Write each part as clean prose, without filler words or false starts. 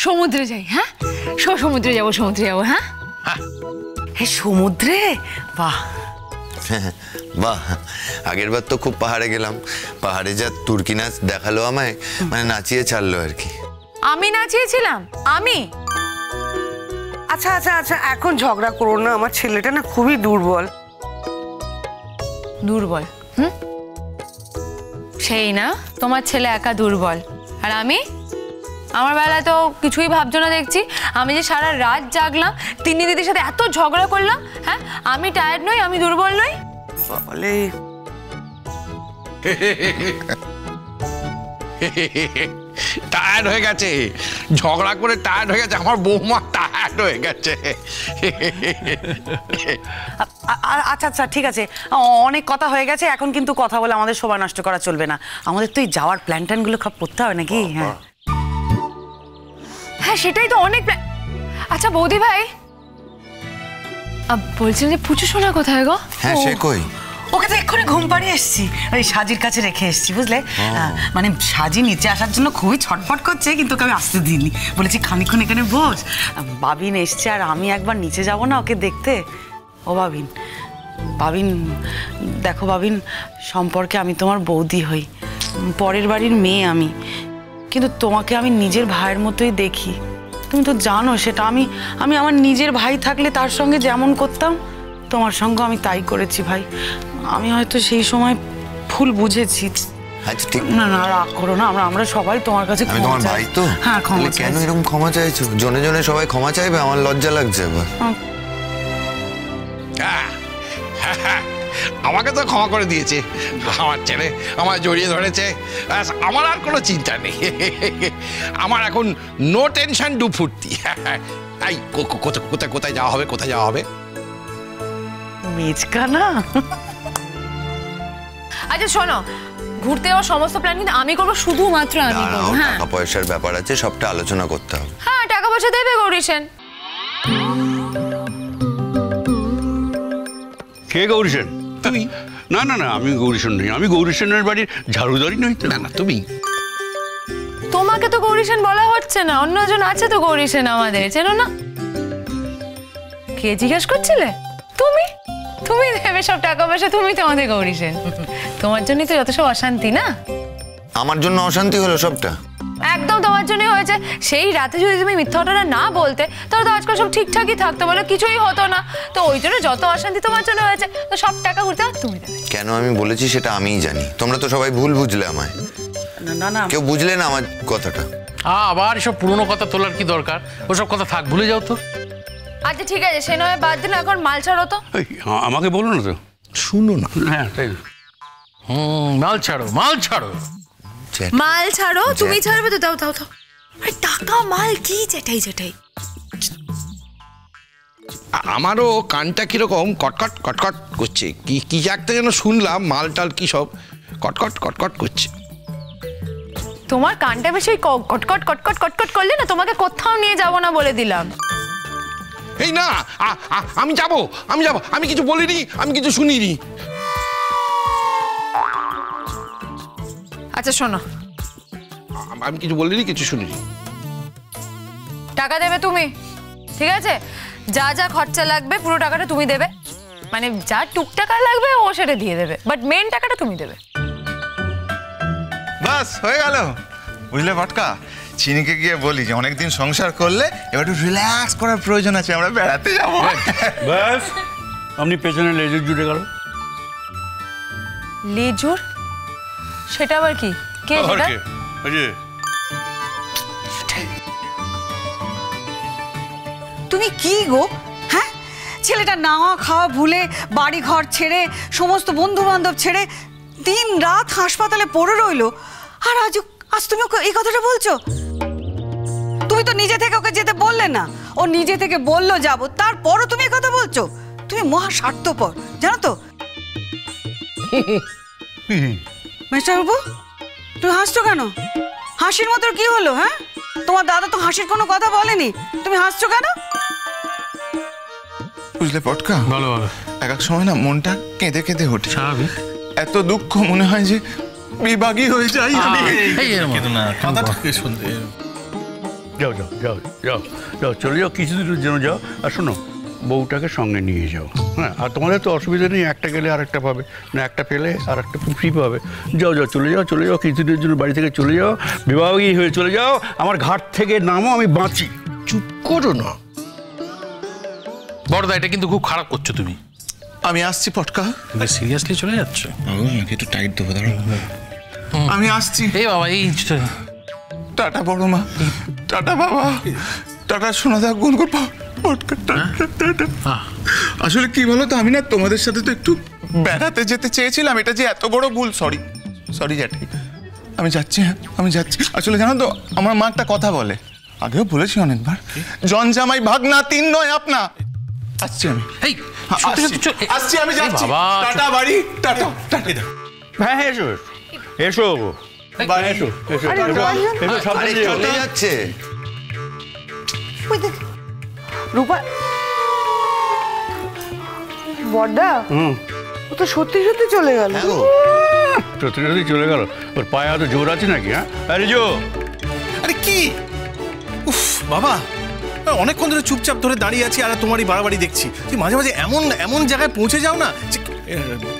সমুদ্রে যাই। হ্যাঁ সমুদ্রে যাবো হ্যাঁ সমুদ্রে? বাহ বাহ, আগের বার তো খুব পাহাড়ে গেলাম, পাহাড়ে যা তুর্কি নাচ দেখালো আমায়, মানে নাচিয়ে ছাড়লো আর কি। আমি নাচিয়েছিলাম? আমি? আচ্ছা আচ্ছা আচ্ছা, এখন ঝগড়া করো না, আমার ছেলেটা না খুবই দুর্বল। দুর্বল? সেই না, তোমার ছেলে একা দুর্বল, আর আমি? আমার বেলায় তো কিছুই ভাবছো না দেখছি। আমি যে সারা রাত জাগলাম, তিন্নি দিদির সাথে এত ঝগড়া করলাম, হ্যাঁ আমি টায়ার্ড নই? আমি দুর্বল নই? বলে টায়ার্ড হয়ে গেছে, ঝগড়া করে টায়ার্ড হয়ে গেছে, আমার বৌমা টায়ার্ড হয়ে গেছে। আচ্ছা আচ্ছা ঠিক আছে, অনেক কথা হয়ে গেছে, এখন কিন্তু কথা বলে আমাদের সময় নষ্ট করা চলবে না। আমাদের তো এই যাওয়ার প্ল্যান ট্যানগুলো সব করতে হবে নাকি? হ্যাঁ হ্যাঁ সেটাই তো অনেক। আচ্ছা বৌদি ভাই, বলছেন যে পুচু সোনা কোথায় গো? হ্যাঁ সে কই? ওকে তো এক্ষুনি ঘুম পাড়িয়ে এসছি, ওই সাজির কাছে রেখে এসছি বুঝলে। মানে সাজি নিচে আসার জন্য খুবই ছটফট করছে, কিন্তু ওকে আমি আসতে দিইনি, বলেছি খানিক্ষণ এখানে বস। বাবিন এসছে আর আমি একবার নিচে যাব না ওকে দেখতে। ও বাবিন, বাবিন দেখো বাবিন, সম্পর্কে আমি তোমার বৌদি হই, পরের বাড়ির মেয়ে আমি, কিন্তু তোমাকে আমি নিজের ভাইয়ের মতোই দেখি, তুমি তো জানো সেটা। আমি আমার নিজের ভাই থাকলে তার সঙ্গে যেমন করতাম তোমার সঙ্গে আমি তাই করেছি ভাই। আমি হয়তো সেই সময় ভুল বুঝেছি। আচ্ছা ঠিক, না না রাগ করো না, আমরা সবাই তোমার কাছে আমি তোমার ভাই তো। হ্যাঁ ক্ষমা। কেন এরকম ক্ষমা চাইছো? জনে জনে সবাই ক্ষমা চাইবে, আমার লজ্জা লাগছে এবার। আমাকে তো ক্ষমা করে দিয়েছে আমার ছেলে, আমার জড়িয়ে ধরেছে, আমার আর কোনো চিন্তা নেই। আমার এখন নো টেনশন ডু ফুর্তি। এই কোথায় কোথায় যাওয়া হবে, কোথায় যাওয়া হবে? মেজকানা। আচ্ছা শোনো, ঘুরতে যাওয়ার সমস্ত প্ল্যান কিন্তু আমি করবো, শুধুমাত্র আমি করবো। হ্যাঁ টাকা পয়সার ব্যাপার আছে, সবটা আলোচনা করতে হবে। হ্যাঁ টাকা পয়সা দেবে গৌরী সেন। কে গৌরী সেন? তুমি? না না না, আমি গৌরী সেন নই, আমি গৌরী সেনের বাড়ির ঝাড়ুদারি নই তো। না না তুমি। তোমাকে তো গৌরী সেন বলা হচ্ছে না, অন্যজন আছে তো গৌরী সেন আমাদের, চেনো না? কে জিজ্ঞেস করছিলে? তুমি তুমি দেবে সব টাকা পয়সা, তুমি তো আমাদের গৌরী সেন। তোমার জন্যই তো যত সব অশান্তি না। আমার জন্য অশান্তি হলো সবটা? একদম তোমার জন্যই হয়েছে। সেই রাতে যদি তুমি মিথ্যা ঘটনা না বলতে তাহলে তো আজকাল সব ঠিকঠাকই থাকতো, বলে কিছুই হতো না। তো ওই জন্য যত অশান্তি তোমার জন্য হয়েছে, তো সব টাকা ঘুরতে তুমি দেবে। কেন আমি বলেছি সেটা আমিই জানি, তোমরা তো সবাই ভুল বুঝলে আমায়। না না কেউ বুঝলে না আমার কথাটা। আবার এসব পুরনো কথা তোলার কি দরকার? ওসব কথা থাক, ভুলে যাও তো। আচ্ছা ঠিক আছে, সে নয় বাদ দিন, এখন মাল ছাড়ো তো। আমাকে বলো না তো, শুনো না। হ্যাঁ তাই। মাল ছাড়ো, মাল ছাড়ো, মাল ছাড়ো। তুমি ছাড়বে তো? দাও দাও দাও। টাকা মাল কি যেটাই যেটাই। আমারও কানটা কিরকম কটকট কটকট করছে, কি কি একটা যেন শুনলাম, মাল টাল কি সব কটকট কটকট করছে। তোমার কানটা বেশি কটকট কটকট কটকট করলে না, তোমাকে কোথাও নিয়ে যাব না বলে দিলাম। এই না, আমি যাব, আমি কিছু বলিনি, আমি কিছু শুনিনি। আচ্ছা শোনো, আমি কিছু বলিনি, কিছু শুনিনি। টাকা দেবে তুমি, ঠিক আছে? যা যা খরচা লাগবে পুরো টাকাটা তুমি দেবে, মানে যা টুকটাকা লাগবে ও সেটা দিয়ে দেবে, বাট মেন টাকাটা তুমি দেবে। বাস হয়ে গেল, বুঝলে পটকা? চিনিকে গিয়ে বলি যে অনেকদিন সংসার করলে এবার একটু রিল্যাক্স করার প্রয়োজন আছে, আমরা বেড়াতে যাবো। ব্যাস আপনি পেছনে লেজুর জুড়ে গেল। লেজুর? সেটা আবার কি? কে সেটা? তুমি কি গো? হ্যাঁ, ছেলেটা নাওয়া খাওয়া ভুলে বাড়ি ঘর ছেড়ে সমস্ত বন্ধু বান্ধব ছেড়ে দিন রাত হাসপাতালে পড়ে রইলো, আর আজ তুমি ওকে এই কথাটা বলছো? তুমি তো নিজে থেকে ওকে যেতে বললে না, ও নিজে থেকে বললো যাবো, তারপরও তুমি এই কথা বলছো? তুমি মহা স্বার্থপর, জানো তো? মিস্টার বাবু, তুমি হাসছো কেন? হাসির মতো কি হলো? হ্যাঁ, তোমার দাদা তো হাসির কোনো কথা বলেনি, তুমি হাসছো কেন? বুঝলে পটকা, ভালো ভালো। এক এক সময় না মনটা কেঁদে কেঁদে ওঠে, স্বাভাবিক। এত দুঃখ মনে হয় যে বিভাগী হয়ে যাই আমি। যাও যাও যাও যাও যাও চলে যাও কিছুদিনের জন্য যাও। আর শোনো, বউটাকে সঙ্গে নিয়ে যাও, হ্যাঁ? আর তোমাদের তো অসুবিধা নেই, একটা গেলে আর একটা পাবে, না একটা পেলে আর একটা ফ্রি পাবে। যাও যাও চলে যাও, চলে যাও কিছুদিনের জন্য বাড়ি থেকে চলে যাও, বিবাহী হয়ে চলে যাও, আমার ঘাট থেকে নামো, আমি বাঁচি। চুপ করো না। বড়দা, এটা কিন্তু খুব খারাপ করছো তুমি। আমি আসছি পটকা। তুমি সিরিয়াসলি চলে যাচ্ছ? একটু টাইট দেবো, দাঁড়াও। আমি আসছি। এই বাবা, এই টাটা বড় মা, টাটা বাবা, টাটা সোনাদা, গুনগুন পটকা, টাটা। আসলে কি বলো তো, আমি না তোমাদের সাথে তো একটু বেড়াতে যেতে চেয়েছিলাম, এটা যে এত বড় ভুল, সরি সরি জ্যাঠাই। আমি যাচ্ছি, হ্যাঁ আমি যাচ্ছি। আসলে জানো তো, আমার মা একটা কথা বলে, আগেও বলেছি অনেকবার, জন জামাই ভাগনা তিন নয় আপনা। আসছি আমি, আসছি আমি, যাচ্ছি। টাটা বাড়ি, টাটা টাটা। হ্যাঁ হ্যাঁ, এসো এসো এসো এসো এসো, সাবধানে যেও। চলে যাচ্ছে রূপা, বড়দা, ও তো সত্যি সত্যি চলে গেল। হ্যাঁ গো, সত্যি সত্যি চলে গেল। ওর পায়ে হয়তো জোর আছে নাকি? হ্যাঁ, আরে জো, আরে কি, উফ বাবা, অনেকক্ষণ ধরে চুপচাপ ধরে দাঁড়িয়ে আছি আর তোমারই বাড়াবাড়ি দেখছি। তুই মাঝে মাঝে এমন এমন জায়গায় পৌঁছে যাও না যে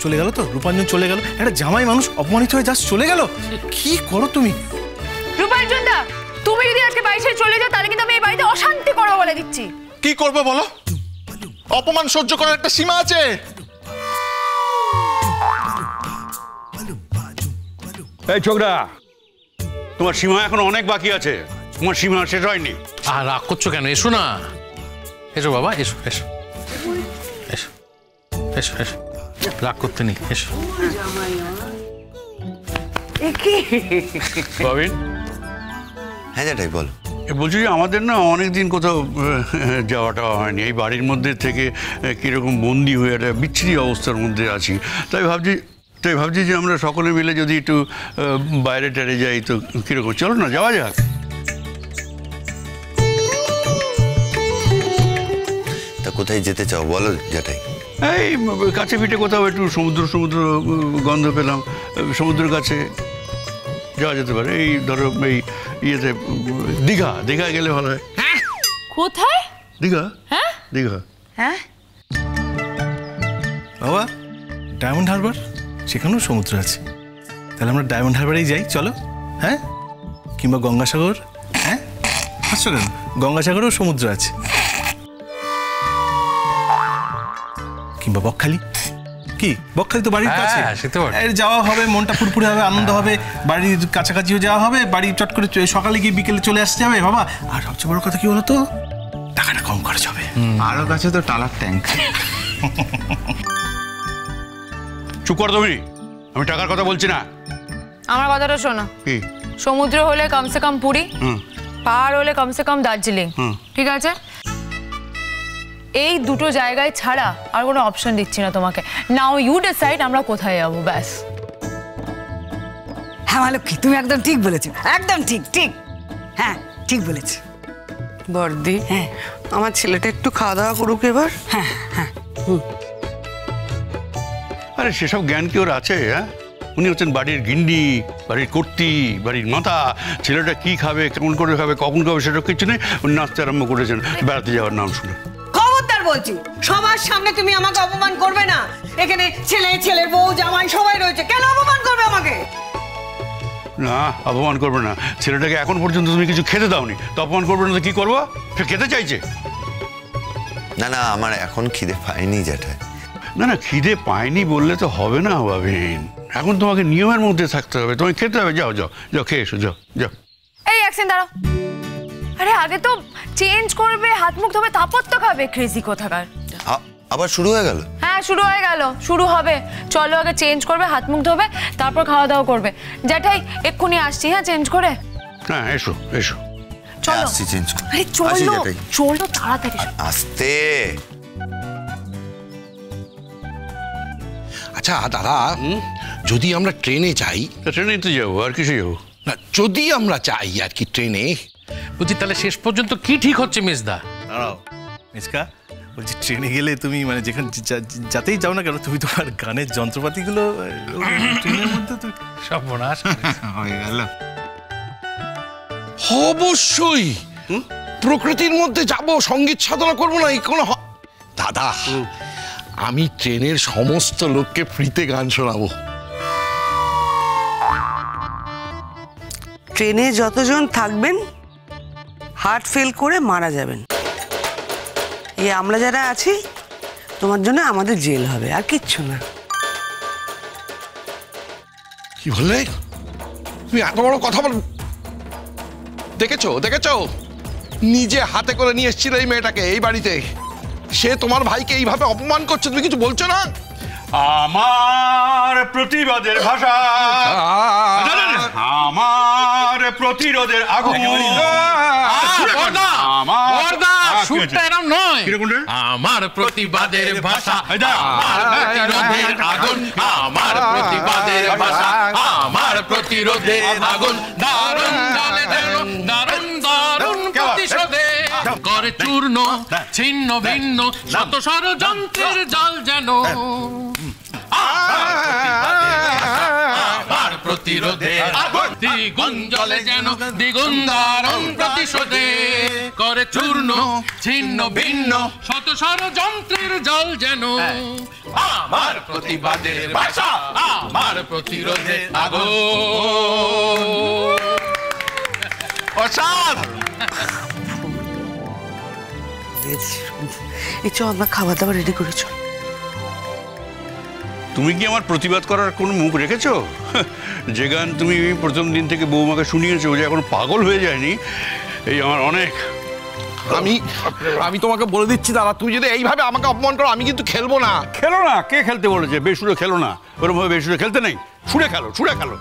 চলে গেল তো, রূপাঞ্জন চলে গেল, একটা জামাই মানুষ অপমানিত হয়ে যাস, চলে গেল। কি করো তুমি? রূপাঞ্জন দা, তুমি যদি আজকে বাড়ি ছেড়ে চলে যাও তাহলে কিন্তু আমি এই বাড়িতে অশান্তি করবো বলে দিচ্ছি। কি করবে বলো? অপমান সহ্য করার একটা সীমা আছে। এই ছোকরা, তোমার সীমা এখন অনেক বাকি আছে, তোমার সীমা শেষ হয়নি। আর রাগ করছো কেন? এসো না, এসো বাবা, এসো এসো এসো এসো এসো, রাগ করতে নেই, এসো। বাবিন, হ্যাঁ জ্যাঠাই বলো। বলছি যে আমাদের না অনেকদিন কোথাও যাওয়াটা হয়নি, এই বাড়ির মধ্যে থেকে কীরকম বন্দি হয়ে একটা বিচ্ছিরি অবস্থার মধ্যে আছি। তাই ভাবছি যে আমরা সকলে মিলে যদি একটু বাইরে টারে যাই তো কীরকম, চলো না যাওয়া যাক। তা কোথায় যেতে চাও বলো জ্যাঠাই? এই কাছে পিঠে কোথাও একটু সমুদ্র গন্ধ পেলাম, সমুদ্রের কাছে যাওয়া যেতে পারে। এই ধরো এই ইয়েতে দীঘা গেলে ভালো হয়। কোথায়? দীঘা। হ্যাঁ দীঘা। হ্যাঁ বাবা, ডায়মন্ড হারবার, সেখানেও সমুদ্র আছে। তাহলে আমরা ডায়মন্ড হারবারেই যাই, চলো। হ্যাঁ, কিংবা গঙ্গাসাগর। হ্যাঁ, আসছো কেন? গঙ্গাসাগরেও সমুদ্র আছে। কিংবা বকখালি। কি, বকখালি তো বাড়ির কাছে, যাওয়া হবে, মনটা ফুরফুরে হবে, আনন্দ হবে, বাড়ির কাছাকাছিও যাওয়া হবে, বাড়ি চট করে সকালে গিয়ে বিকেলে চলে আসতে যাবে বাবা। আর সবচেয়ে বড় কথা কি বলতো, টাকাটা কম খরচ হবে। আরো কাছে তো টালার ট্যাঙ্ক। চুপ কর তুমি, আমি টাকার কথা বলছি না। আমার কথাটা শোনো, কি? সমুদ্র হলে কমসে কম পুরী, পাহাড় হলে কমসে কম দার্জিলিং, ঠিক আছে? এই দুটো জায়গায় ছাড়া আর কোনো অপশন দিচ্ছি না তোমাকে। নাও ইউ ডিসাইড আমরা কোথায় যাবো, ব্যাস। হ্যাঁ মালক্ষী, তুমি একদম ঠিক বলেছো, একদম ঠিক ঠিক, হ্যাঁ ঠিক বলেছো। বর্দি, হ্যাঁ আমার ছেলেটা একটু খাওয়া দাওয়া করুক এবার। হ্যাঁ হ্যাঁ, আরে সেসব জ্ঞান কি ওর আছে? হ্যাঁ, উনি হচ্ছেন বাড়ির গিন্ডি, বাড়ির কর্তি, বাড়ির মাথা। ছেলেটা কি খাবে, কেমন করে খাবে, কখন খাবে, সেটা কিছু নেই। উনি নাচতে আরম্ভ করেছেন বেড়াতে যাওয়ার নাম শুনে। খবরদার বলছি, সবার সামনে তুমি আমাকে অপমান করবে না। এখানে ছেলের বউ, জামাই সবাই রয়েছে, কেন অপমান করবে আমাকে? না, অপমান করবে না। ছেলেটাকে এখন পর্যন্ত তুমি কিছু খেতে দাওনি, তো অপমান করবে না তো কি করবো? সে খেতে চাইছে। না আমার এখন খিদে পায়নি জ্যাঠাই। না খিদে পায়নি বললে তো হবে না বাবিন, এখন তোমাকে নিয়মের মধ্যে থাকতে হবে, তোমাকে খেতে হবে। যাও যাও যাও, খেয়ে এসো, যাও যাও। এই অ্যাকশন দাঁড়াও। আরে আগে তো চেঞ্জ করবে, হাত মুখ ধোবে, তারপর তো খাবে। ক্রেজি কোথাকার। আবার শুরু হয়ে গেল? হ্যাঁ শুরু হয়ে গেল, শুরু হবে। চলো আগে চেঞ্জ করবে, হাত মুখ ধোবে, তারপর খাওয়া দাওয়া করবে। জ্যাঠাই এক্ষুনি আসছি, হ্যাঁ চেঞ্জ করে। হ্যাঁ এসো এসো, চলো। আসছি চেঞ্জ করে। আরে চলো তাড়াতাড়ি। আস্তে। আচ্ছা দাদা, যদি আমরা ট্রেনে যাই? ট্রেনে তো যাবো, আর কিছু যাবো না। যদি আমরা চাই আর কি ট্রেনে, বুঝি, তাহলে শেষ পর্যন্ত কি ঠিক হচ্ছে মেজদা? দাঁড়াও মেজকা, বলছি ট্রেনে গেলে তুমি মানে যেখানে যাতেই যাও না কেন, তুমি তোমার গানের যন্ত্রপাতিগুলো ট্রেনের মধ্যে তুমি সব বোনাস হয়ে গেল। অবশ্যই প্রকৃতির মধ্যে যাব, সঙ্গীত সাধনা করবো না, এই কোনো দাদা আমি ট্রেনের সমস্ত লোককে ফ্রিতে গান শোনাবো। ট্রেনে যতজন থাকবেন হার্ট ফেল করে মারা যাবেন, এই আমরা যারা আছি তোমার জন্য আমাদের জেল হবে, আর কিচ্ছু না। কি বললে তুমি? এত বড় কথা বল! দেখেছো দেখেছো, নিজে হাতে করে নিয়ে এসেছিল এই মেয়েটাকে এই বাড়িতে, সে তোমার ভাইকে এইভাবে অপমান করছে, তুমি কিছু বলছো না? আমার প্রতিবাদের ভাষা, আমার প্রতিরোধের আগুন। আমার প্রতিবাদের ভাষা, আমার প্রতিরোধের আগুন, আমার প্রতিবাদের ভাষা, আমার প্রতিরোধের আগুন, দারুণ জ্বলে যেন, দারুণ দারুণ প্রতিশোধে করে চূর্ণ ছিন্ন ভিন্ন শত ষড়যন্ত্রের জাল যেন। আমার প্রতিরোধে দ্বিগুণ জ্বলে যেন, দ্বিগুণ দারুণ প্রতিশোধে করে চূর্ণ ছিন্ন ভিন্ন শত ষড়যন্ত্রের জাল যেন। আমার প্রতিবাদের ভাষা, আমার প্রতিরোধে আগুন। এই চ আমরা খাবার দাবার রেডি করে চল। তুমি কি আমার প্রতিবাদ করার কোনো মুখ রেখেছো? যে গান তুমি প্রথম দিন থেকে বৌমাকে শুনিয়েছো, যে এখন পাগল হয়ে যায়নি, এই আমার অনেক। আমি তোমাকে বলে দিচ্ছি দাদা, তুমি যদি এইভাবে আমাকে অপমান করো আমি কিন্তু খেলবো না। খেলো না? কে খেলতে বলেছে? বেসুরে খেলো না, ওরকম ভাবে বেসুরে খেলতে নেই, সুরে খেলো, সুরে খেলো।